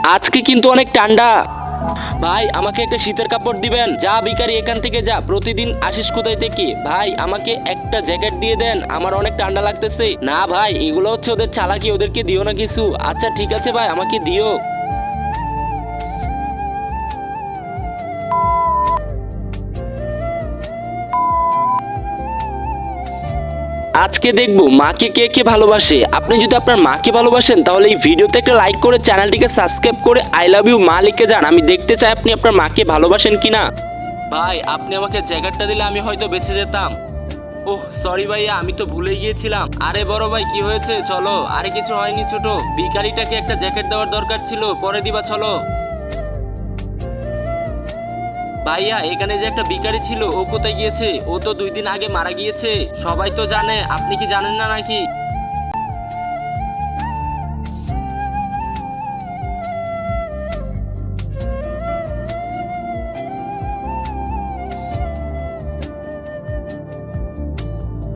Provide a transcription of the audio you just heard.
আজকে কিন্তু অনেক ঠান্ডা। ভাই আমাকে একটা শীতের কাপড় দিবেন। যা ভিখারি এখান থেকে যা, প্রতিদিন আসিস কোথায় থেকে? ভাই আমাকে একটা জ্যাকেট দিয়ে দেন, আমার অনেক ঠান্ডা লাগতেছে। না ভাই, এগুলো হচ্ছে ওদের চালাকি, ওদেরকে দিও না কিছু। আচ্ছা ঠিক আছে ভাই, আমাকে দিও। আজকে দেখবো মাকে কে কে ভালোবাসে। আপনি যদি আপনার মাকে ভালোবাসেন তাহলে এই ভিডিওতে একটা লাইক করে চ্যানেলটিকে সাবস্ক্রাইব করে আই লাভ ইউ মা লিখে যান। আমি দেখতে চাই আপনি আপনার মাকে ভালোবাসেন কিনা। ভাই আপনি আমাকে জ্যাকেটটা দিলে আমি হয়তো বেঁচে যেতাম। ওহ সরি ভাইয়া, আমি তো ভুলে গিয়েছিলাম। আরে বড় ভাই কি হয়েছে? চলো। আরে কিছু হয়নি ছোট, ভিখারিটাকে একটা জ্যাকেট দেওয়ার দরকার ছিল, পরে দিবা চলো। ভাইয়া এখানে যে একটা ভিখারি ছিল ও কোথায় গিয়েছে? ও তো 2 দিন আগে মারা গিয়েছে, সবাই তো জানে, আপনি কি জানেন না নাকি?